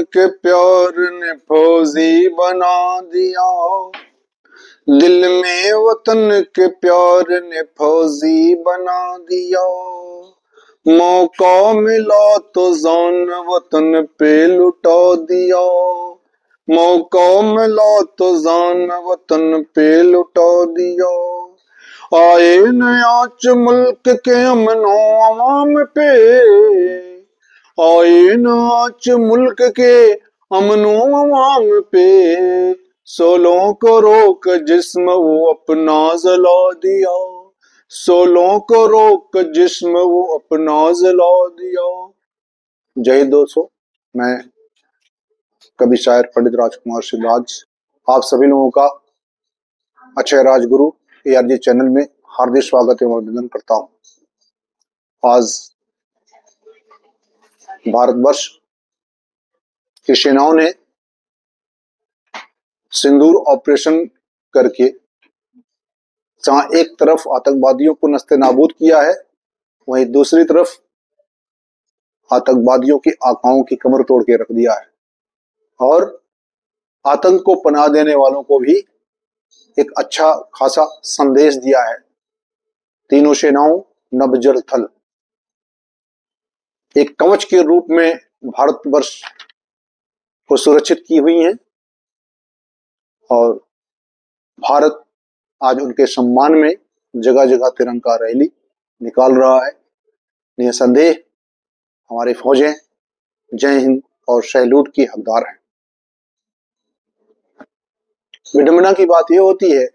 के प्यार ने फौजी बना दिया, दिल में वतन के प्यार ने फौजी बना दिया। मौका मिला तो जान वतन पे लुटा दिया, मौका मिला तो जान वतन पे लुटा दिया। आए नयाच मुल्क के अमनो अवाम पे, आए नाच मुल्क के अमनो अवाम पे। सोलों को रोक जिस्म वो अपना जला दिया, सोलों को रोक जिस्म वो अपना जला दिया। जय हिंद दोस्तों, मैं कवि शायर पंडित राजकुमार सिद्धराज आप सभी लोगों का अक्षय राजगुरु ARG चैनल में हार्दिक स्वागत एवं अभिनंदन करता हूं। आज भारतवर्ष की सेनाओं ने सिंदूर ऑपरेशन करके जहां एक तरफ आतंकवादियों को नस्ते नाबूद किया है, वहीं दूसरी तरफ आतंकवादियों की आकाओं की कमर तोड़ के रख दिया है और आतंक को पनाह देने वालों को भी एक अच्छा खासा संदेश दिया है। तीनों सेनाओं नभ जल थल एक कवच के रूप में भारतवर्ष को सुरक्षित की हुई हैं और भारत आज उनके सम्मान में जगह जगह तिरंगा रैली निकाल रहा है। निसंदेह हमारी फौजें जय हिंद और सैल्यूट की हकदार हैं। विडंबना की बात यह होती है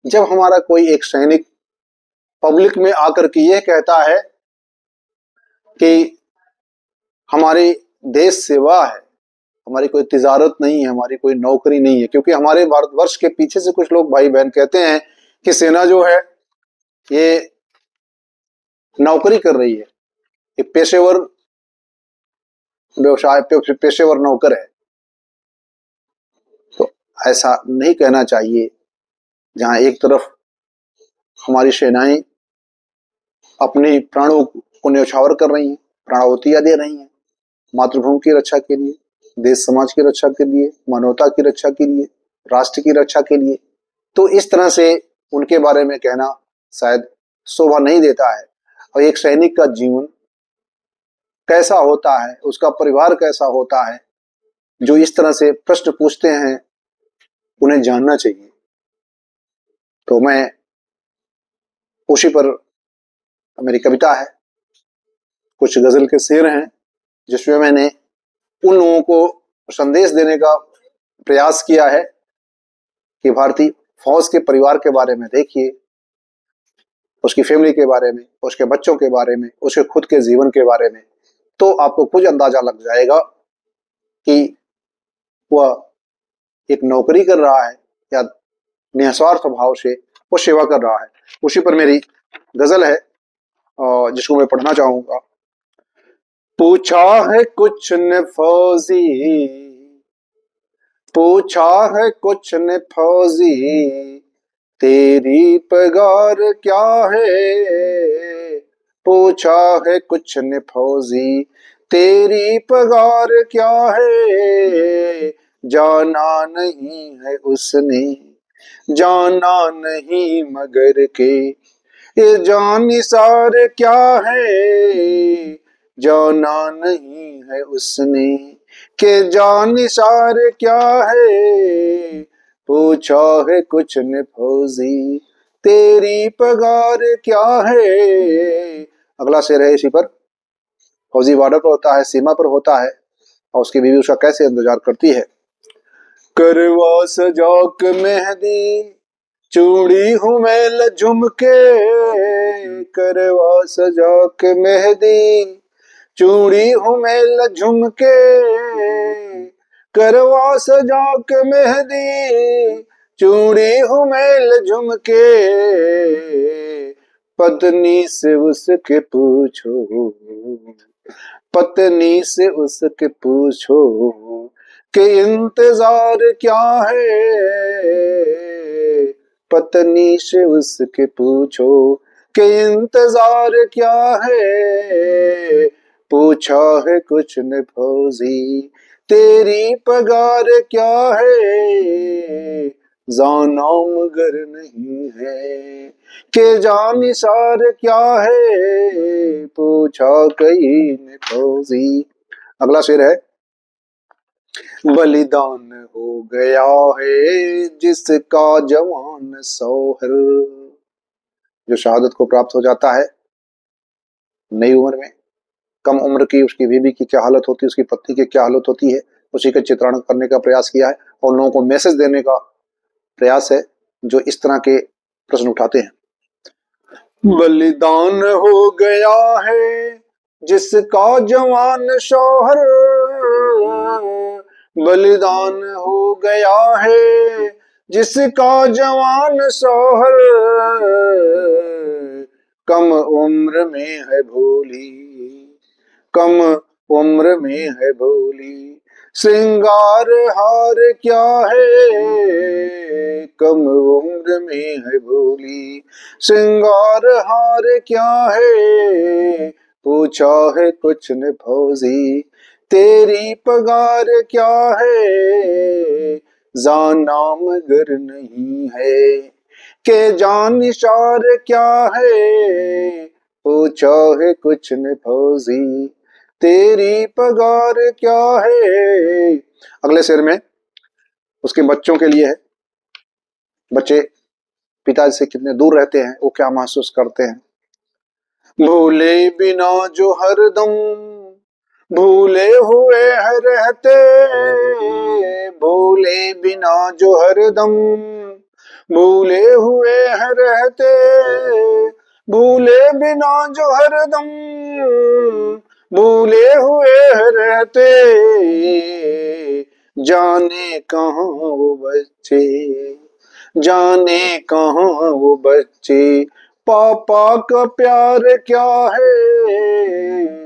जब हमारा कोई एक सैनिक पब्लिक में आकर के यह कहता है कि हमारी देश सेवा है, हमारी कोई तिजारत नहीं है, हमारी कोई नौकरी नहीं है। क्योंकि हमारे भारतवर्ष के पीछे से कुछ लोग भाई बहन कहते हैं कि सेना जो है ये नौकरी कर रही है, ये पेशेवर व्यवसाय पेशेवर नौकर है। तो ऐसा नहीं कहना चाहिए। जहां एक तरफ हमारी सेनाएं अपने प्राणों को न्यौछावर कर रही हैं, प्राणाहुतियां दे रही हैं मातृभूमि की रक्षा के लिए, देश समाज की रक्षा के लिए, मानवता की रक्षा के लिए, राष्ट्र की रक्षा के लिए, तो इस तरह से उनके बारे में कहना शायद शोभा नहीं देता है। और एक सैनिक का जीवन कैसा होता है, उसका परिवार कैसा होता है, जो इस तरह से प्रश्न पूछते हैं उन्हें जानना चाहिए। तो मैं उसी पर मेरी कविता है, कुछ गजल के शेर हैं जिसमें मैंने उन लोगों को संदेश देने का प्रयास किया है कि भारतीय फौज के परिवार के बारे में देखिए, उसकी फैमिली के बारे में, उसके बच्चों के बारे में, उसके खुद के जीवन के बारे में, तो आपको कुछ अंदाजा लग जाएगा कि वह एक नौकरी कर रहा है या निस्वार्थ भाव से वो सेवा कर रहा है। उसी पर मेरी गजल है जिसको मैं पढ़ना चाहूंगा। पूछा है कुछ ने फौजी, पूछा है कुछ ने फौजी, तेरी पगार क्या है। पूछा है कुछ ने फौजी, तेरी पगार क्या है। जाना नहीं है उसने, जाना नहीं मगर के, ये जान निसार क्या है। जाना नहीं है उसने के जान निसार क्या है। पूछा है कुछ ने फौजी, तेरी पगार क्या है। अगला शेर है इसी पर। फौजी बॉर्डर पर होता है, सीमा पर होता है और उसकी बीवी उसका कैसे इंतजार करती है। करवा सजाक मेहंदी, चूड़ी हूँ मैं झुमके, करवा सजाक मेहंदी, चूड़ी हूँ मैं झुमके, करवा सजाक मेहंदी, चूड़ी हूँ मैं झुमके। पत्नी से उसके पूछो, पत्नी से उसके पूछो कि इंतजार क्या है। पत्नी से उसके पूछो कि इंतजार क्या है। पूछा है कुछ ने फौजी, तेरी पगार क्या है, जाना मगर नहीं है, के जान निसार क्या है, पूछा कहीं ने फौजी। अगला शेर है, बलिदान हो गया है जिसका जवान सोहर। जो शहादत को प्राप्त हो जाता है नई उम्र में, कम उम्र की उसकी बीवी की क्या हालत होती है, उसकी पत्नी की क्या हालत होती है, उसी का चित्रण करने का प्रयास किया है और लोगों को मैसेज देने का प्रयास है जो इस तरह के प्रश्न उठाते हैं। बलिदान हो गया है जिसका जवान शौहर, बलिदान हो गया है जिसका जवान शौहर, कम उम्र में है भोली, कम उम्र में है भोली, श्रृंगार हार क्या है, कम उम्र में है भोली, श्रृंगार हार क्या है, पूछा है कुछ न फौजी, तेरी पगार क्या है, जाना मगर नहीं है, के जान निसार क्या है, पूछा है कुछ न फौजी, तेरी पगार क्या है। अगले शेर में उसके बच्चों के लिए है। बच्चे पिताजी से कितने दूर रहते हैं, वो क्या महसूस करते हैं। भूले बिना जो हरदम भूले हुए है रहते, भूले बिना जो हरदम भूले हुए है रहते, भूले बिना जो हरदम भूले हुए है रहते, जाने कहाँ वो बच्चे, जाने कहाँ वो बच्चे, पापा का प्यार क्या है,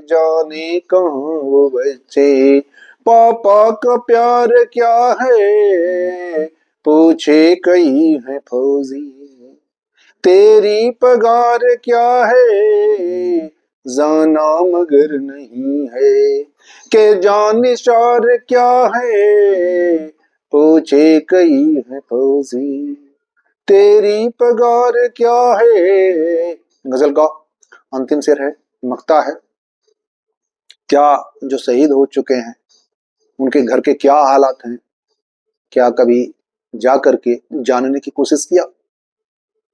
जाने कहाँ वो बच्चे, पापा का प्यार क्या है, पूछे कई है फौजी, तेरी पगार क्या है, जाना मगर नहीं है, के जान निसार क्या है, पूछे कई है फौजी, तेरी पगार क्या है। गजल का अंतिम शेर है, मक्ता है। क्या जो शहीद हो चुके हैं उनके घर के क्या हालात हैं, क्या कभी जा करके जानने की कोशिश किया,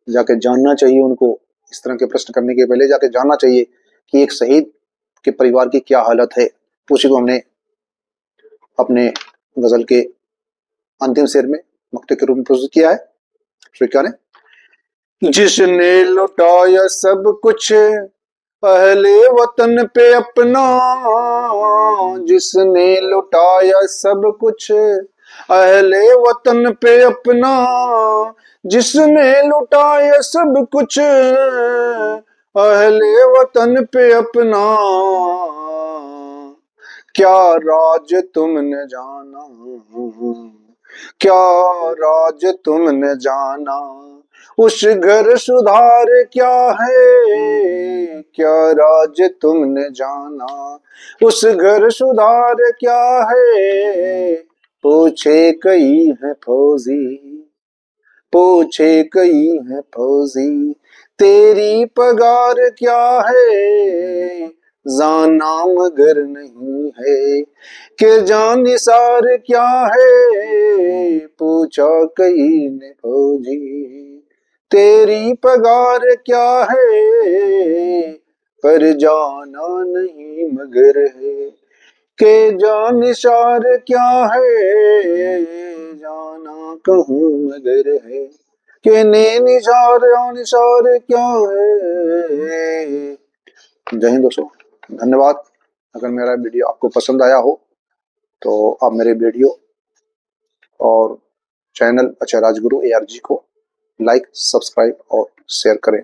जाके जानना चाहिए उनको। इस तरह के प्रश्न करने के पहले जाके जानना चाहिए कि एक शहीद के परिवार की क्या हालत है। उसी को हमने अपने गजल के अंतिम शेर में मक्ते के रूप में प्रस्तुत किया है। स्वीकार है। जिसने लुटाया सब कुछ अहले वतन पे अपना, जिसने लुटाया सब कुछ अहले वतन पे अपना, जिसने लुटाया सब कुछ अहले वतन पे अपना, क्या राज तुमने जाना, क्या राज तुमने जाना, उस घर सुधार क्या है, क्या राज तुमने जाना, उस घर सुधार क्या है, पूछे कई है फौजी, पूछे कई है फौजी, तेरी पगार क्या है, जाना मगर नहीं है, के जान निसार क्या है, पूछा कई ने फौजी, तेरी पगार क्या है, पर जाना नहीं मगर है, के जान निसार क्या है, जाना कहूँ मगर है, के ने निसार निसार क्या है। जय हिंद दोस्तों, धन्यवाद। अगर मेरा वीडियो आपको पसंद आया हो तो आप मेरे वीडियो और चैनल अच्छा राजगुरु ARG को लाइक, सब्सक्राइब और शेयर करें।